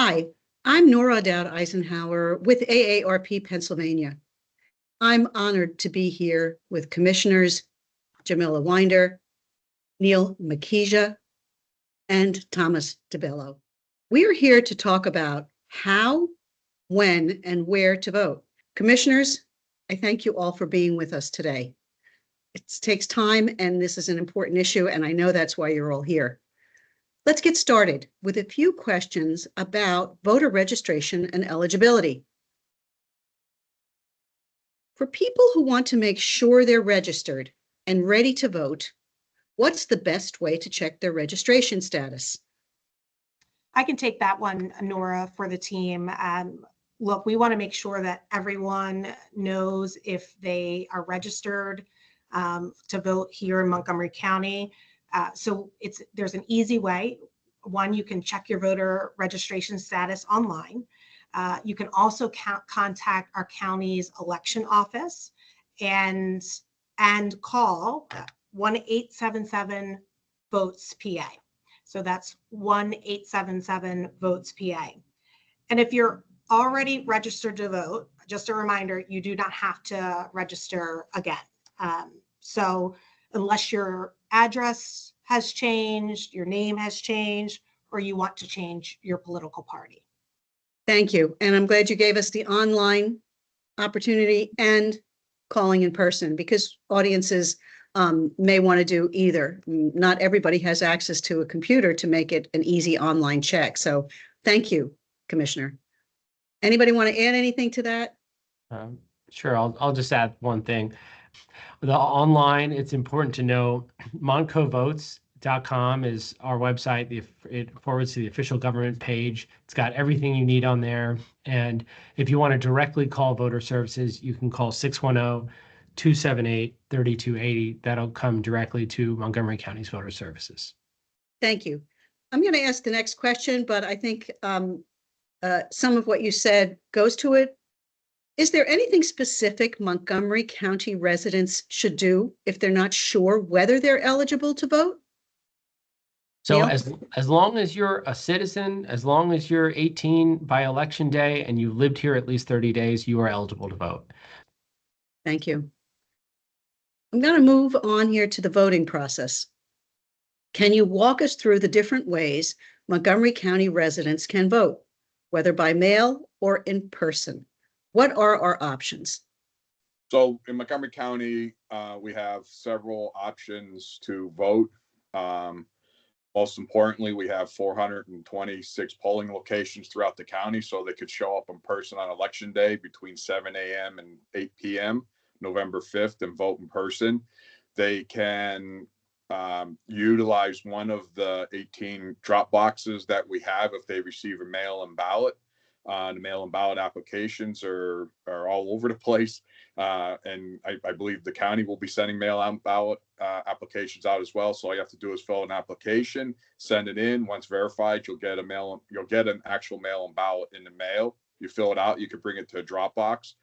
Hi, I'm Nora Dowd-Eisenhower with AARP Pennsylvania. I'm honored to be here with Commissioners Jamila, Makhija, and Thomas DiBello. We are here to talk about how, when, and where to vote. Commissioners, I thank you all for being with us today. It takes time, and this is an important issue, and I know that's why you're all here. Let's get started with a few questions about voter registration and eligibility. For people who want to make sure they're registered and ready to vote, what's the best way to check their registration status? I can take that one, Nora, for the team. Look, we want to make sure that everyone knows if they are registered to vote here in Montgomery County. So there's an easy way. One, you can check your voter registration status online. You can also contact our county's election office and call 1-877-VOTES-PA. So that's 1-877-VOTES-PA. And if you're already registered to vote, just a reminder, you do not have to register again. So unless your address has changed, your name has changed, or you want to change your political party. Thank you. And I'm glad you gave us the online opportunity and calling in person, because audiences may want to do either. Not everybody has access to a computer to make it an easy online check. So thank you, Commissioner. Anybody want to add anything to that? Sure, I'll just add one thing. The online, it's important to know montcovotes.com is our website. It forwards to the official government page. It's got everything you need on there. And if you want to directly call voter services, you can call 610-278-3280. That'll come directly to Montgomery County's voter services. Thank you. I'm going to ask the next question, but I think some of what you said goes to it. Is there anything specific Montgomery County residents should do if they're not sure whether they're eligible to vote? So as long as you're a citizen, as long as you're 18 by election day and you lived here at least 30 days, you are eligible to vote. Thank you. I'm going to move on here to the voting process. Can you walk us through the different ways Montgomery County residents can vote, whether by mail or in person? What are our options? So in Montgomery County, we have several options to vote. Most importantly, we have 426 polling locations throughout the county, so they could show up in person on election day between 7 a.m. and 8 p.m. November 5th and vote in person. They can utilize one of the 18 drop boxes that we have if they receive a mail-in ballot. The mail-in ballot applications are all over the place. And I believe the county will be sending mail-in ballot applications out as well. So all you have to do is fill an application, send it in. Once verified, you'll get an actual mail-in ballot in the mail. You fill it out, you can bring it to a drop box.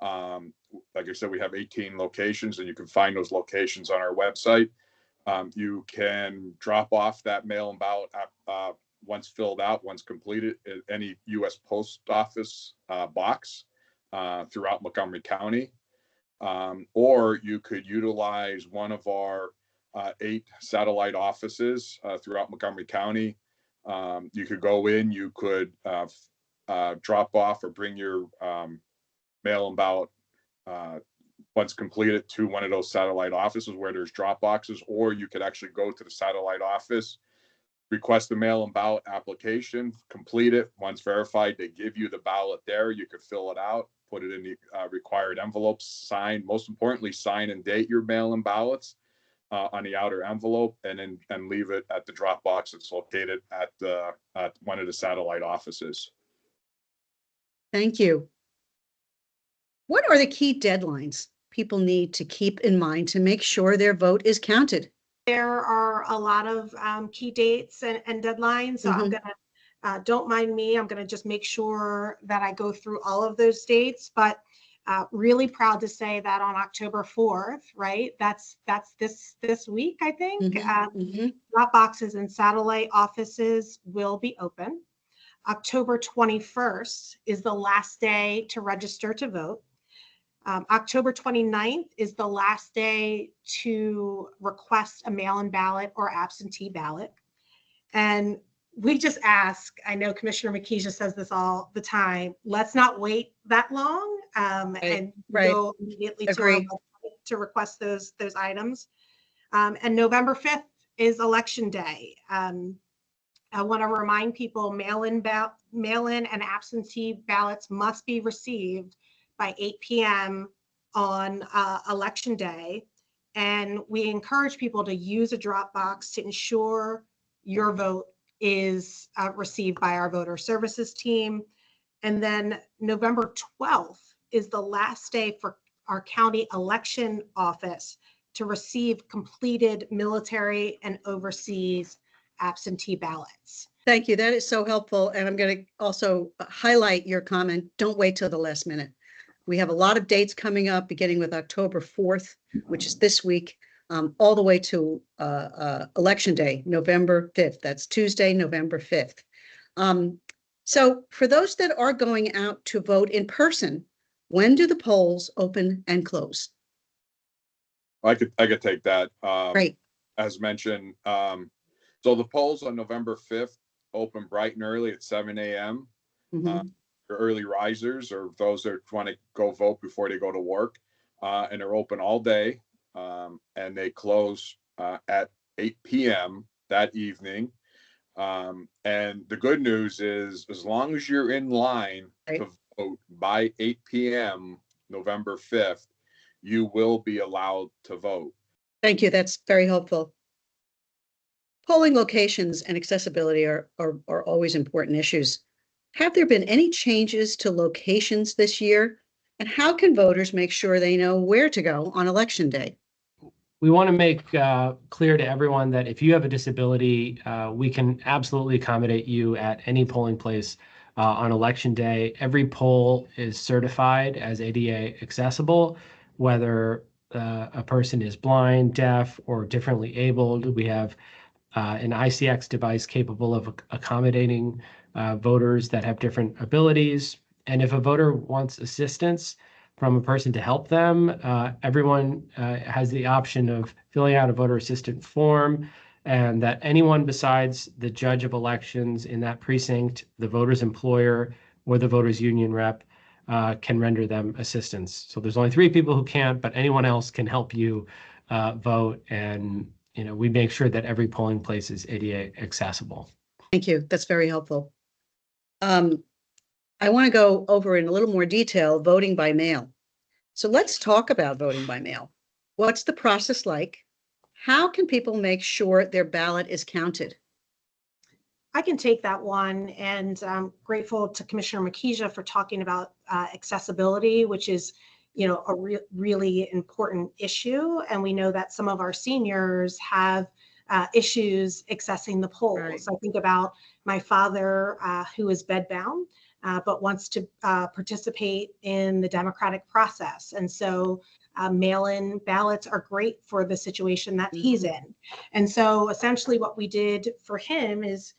Like I said, we have 18 locations, and you can find those locations on our website. You can drop off that mail-in ballot once filled out, once completed, at any U.S. Post Office box throughout Montgomery County. Or you could utilize one of our 8 satellite offices throughout Montgomery County. You could go in, you could drop off or bring your mail-in ballot once completed to one of those satellite offices where there's drop boxes, or you could actually go to the satellite office, request the mail-in ballot application, complete it. Once verified, they give you the ballot there. You could fill it out, put it in the required envelopes, sign, most importantly, sign and date your mail-in ballots on the outer envelope, and leave it at the drop box that's located at one of the satellite offices. Thank you. What are the key deadlines people need to keep in mind to make sure their vote is counted? There are a lot of key dates and deadlines. So I'm going to, don't mind me, I'm going to just make sure that I go through all of those dates. But really proud to say that on October 4th, right? That's this week, I think. Drop boxes and satellite offices will be open. October 21st is the last day to register to vote. October 29th is the last day to request a mail-in ballot or absentee ballot. And we just ask, I know Commissioner Makhija says this all the time, let's not wait that long and go immediately to our website to request those items. And November 5th is Election Day. I want to remind people mail-in and absentee ballots must be received by 8 p.m. on Election Day. And we encourage people to use a drop box to ensure your vote is received by our voter services team. And then November 12th is the last day for our county election office to receive completed military and overseas absentee ballots. Thank you. That is so helpful. And I'm going to also highlight your comment. Don't wait till the last minute. We have a lot of dates coming up, beginning with October 4th, which is this week, all the way to Election Day, November 5th. That's Tuesday, November 5th. So for those that are going out to vote in person, when do the polls open and close? I could take that. Great. As mentioned, so the polls on November 5th open bright and early at 7 a.m. For early risers or those that want to go vote before they go to work. And they're open all day. And they close at 8 p.m. that evening. And the good news is, as long as you're in line to vote by 8 p.m. November 5th, you will be allowed to vote. Thank you. That's very helpful. Polling locations and accessibility are always important issues. Have there been any changes to locations this year? And how can voters make sure they know where to go on Election Day? We want to make clear to everyone that if you have a disability, we can absolutely accommodate you at any polling place on Election Day. Every poll is certified as ADA accessible, whether a person is blind, deaf, or differently abled. We have an ICX device capable of accommodating voters that have different abilities. And if a voter wants assistance from a person to help them, everyone has the option of filling out a voter assistant form, and that anyone besides the judge of elections in that precinct, the voter's employer, or the voters union rep can render them assistance. So there's only 3 people who can't, but anyone else can help you vote. And we make sure that every polling place is ADA accessible. Thank you. That's very helpful. I want to go over in a little more detail voting by mail. So let's talk about voting by mail. What's the process like? How can people make sure their ballot is counted? I can take that one, and I'm grateful to Commissioner Makhija for talking about accessibility, which is a really important issue. And we know that some of our seniors have issues accessing the polls. Right. I think about my father who is bedbound, but wants to participate in the democratic process. And so mail-in ballots are great for the situation that he's in. And so essentially what we did for him is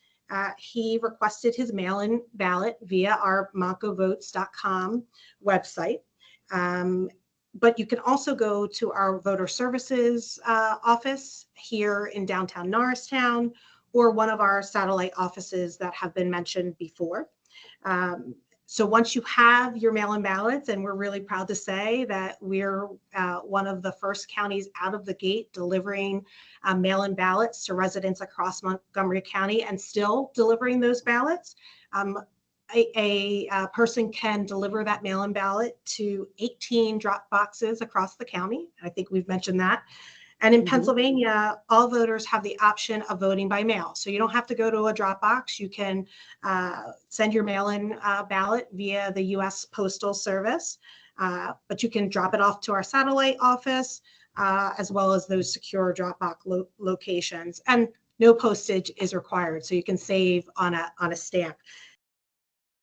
he requested his mail-in ballot via our moncovotes.com website. But you can also go to our voter services office here in downtown Norristown, or one of our satellite offices that have been mentioned before. So once you have your mail-in ballots, and we're really proud to say that we're one of the first counties out of the gate delivering mail-in ballots to residents across Montgomery County, and still delivering those ballots. A person can deliver that mail-in ballot to 18 drop boxes across the county. I think we've mentioned that. And in Pennsylvania, all voters have the option of voting by mail. So you don't have to go to a drop box. You can send your mail-in ballot via the U.S. Postal Service, but you can drop it off to our satellite office, as well as those secure drop box locations. And no postage is required, so you can save on a stamp.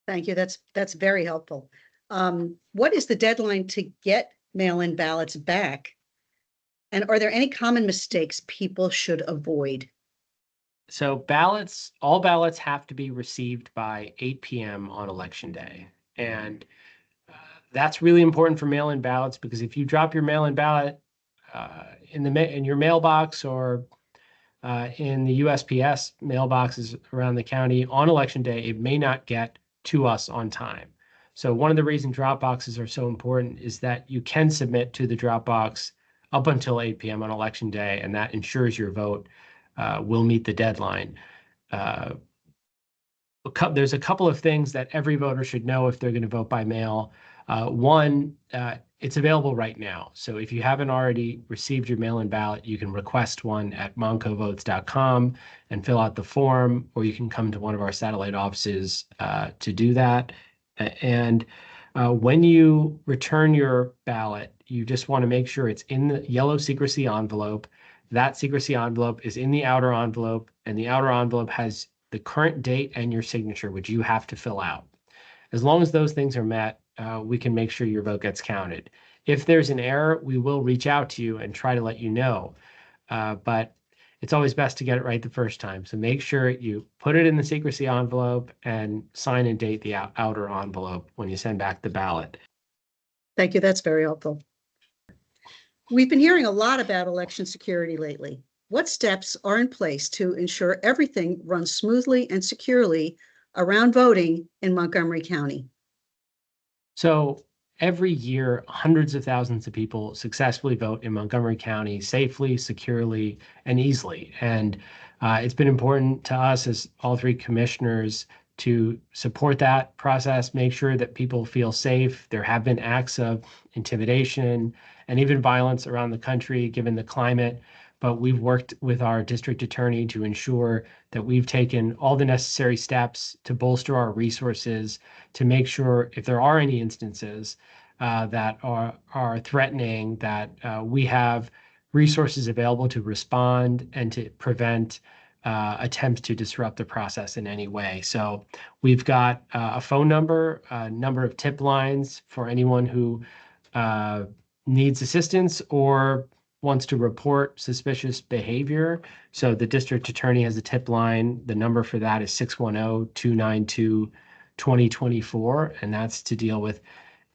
Thank you. That's very helpful. What is the deadline to get mail-in ballots back? And are there any common mistakes people should avoid? So all ballots have to be received by 8 p.m. on election day. And that's really important for mail-in ballots, because if you drop your mail-in ballot in your mailbox or in the USPS mailboxes around the county on election day, it may not get to us on time. So one of the reasons drop boxes are so important is that you can submit to the drop box up until 8 p.m. on election day, and that ensures your vote will meet the deadline. There's a couple of things that every voter should know if they're going to vote by mail. One, it's available right now. So if you haven't already received your mail-in ballot, you can request one at moncovotes.com and fill out the form, or you can come to one of our satellite offices to do that. And when you return your ballot, you just want to make sure it's in the yellow secrecy envelope. That secrecy envelope is in the outer envelope, and the outer envelope has the current date and your signature, which you have to fill out. As long as those things are met, we can make sure your vote gets counted. If there's an error, we will reach out to you and try to let you know. But it's always best to get it right the first time. So make sure you put it in the secrecy envelope and sign and date the outer envelope when you send back the ballot. Thank you. That's very helpful. We've been hearing a lot about election security lately. What steps are in place to ensure everything runs smoothly and securely around voting in Montgomery County? So every year, hundreds of thousands of people successfully vote in Montgomery County safely, securely, and easily. And it's been important to us as all three commissioners to support that process, make sure that people feel safe. There have been acts of intimidation and even violence around the country, given the climate. But we've worked with our district attorney to ensure that we've taken all the necessary steps to bolster our resources to make sure if there are any instances that are threatening, that we have resources available to respond and to prevent attempts to disrupt the process in any way. So we've got a phone number, a number of tip lines for anyone who needs assistance or wants to report suspicious behavior. So the district attorney has a tip line. The number for that is 610-292-2024, and that's to deal with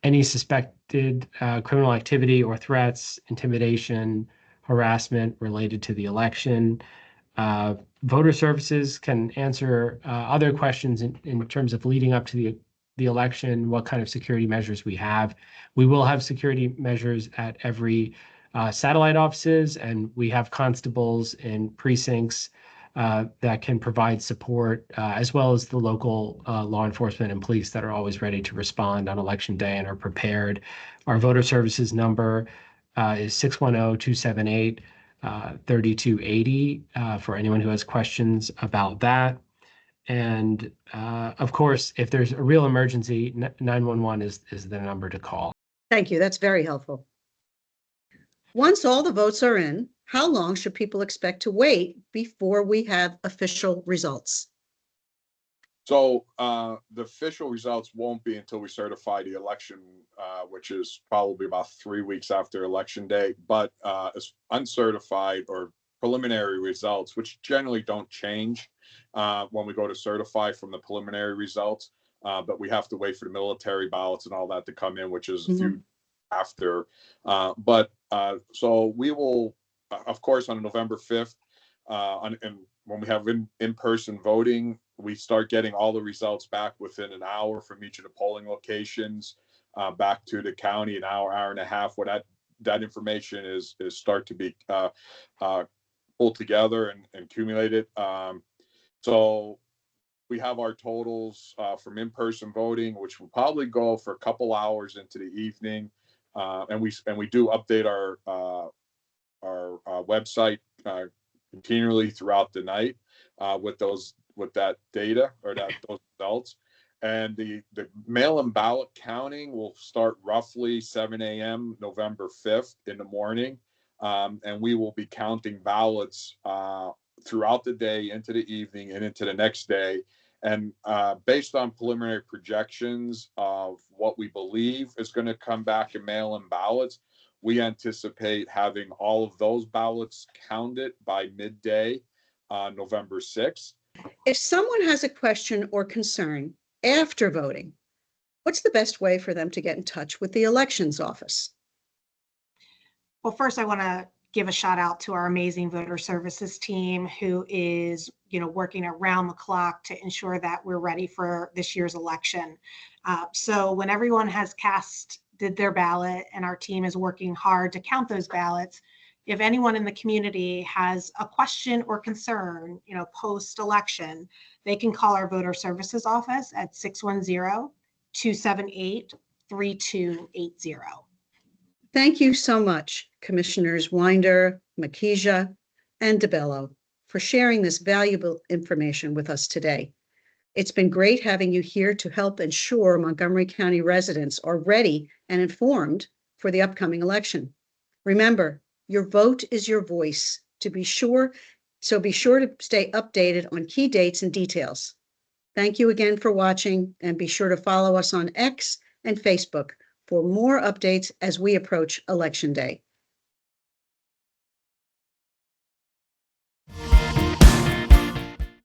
any suspected criminal activity or threats, intimidation, harassment related to the election. Voter services can answer other questions in terms of leading up to the election, what kind of security measures we have. We will have security measures at every satellite offices, and we have constables in precincts that can provide support, as well as the local law enforcement and police that are always ready to respond on election day and are prepared. Our voter services number is 610-278-3280 for anyone who has questions about that. And of course, if there's a real emergency, 911 is the number to call. Thank you. That's very helpful. Once all the votes are in, how long should people expect to wait before we have official results? So the official results won't be until we certify the election, which is probably about 3 weeks after election day. But as uncertified or preliminary results, which generally don't change when we go to certify from the preliminary results, but we have to wait for the military ballots and all that to come in, which is a few after. So we will, of course, on November 5th, and when we have in-person voting, we start getting all the results back within an hour from each of the polling locations back to the county, an hour and a half, where that information is start to be pulled together and accumulated. So we have our totals from in-person voting, which will probably go for a couple hours into the evening. And we do update our website continually throughout the night with that data or those results. And the mail-in ballot counting will start roughly 7 a.m. November 5th in the morning, and we will be counting ballots throughout the day into the evening and into the next day. And based on preliminary projections of what we believe is going to come back in mail-in ballots, we anticipate having all of those ballots counted by midday on November 6th. If someone has a question or concern after voting, what's the best way for them to get in touch with the elections office? Well, first, I want to give a shout out to our amazing voter services team who is, working around the clock to ensure that we're ready for this year's election. So when everyone has did their ballot and our team is working hard to count those ballots, if anyone in the community has a question or concern, post-election, they can call our voter services office at 610-278-3280. Thank you so much, Commissioners Winder, Makhija, and DiBello, for sharing this valuable information with us today. It's been great having you here to help ensure Montgomery County residents are ready and informed for the upcoming election. Remember, your vote is your voice. So be sure to stay updated on key dates and details. Thank you again for watching, and be sure to follow us on X and Facebook for more updates as we approach Election Day.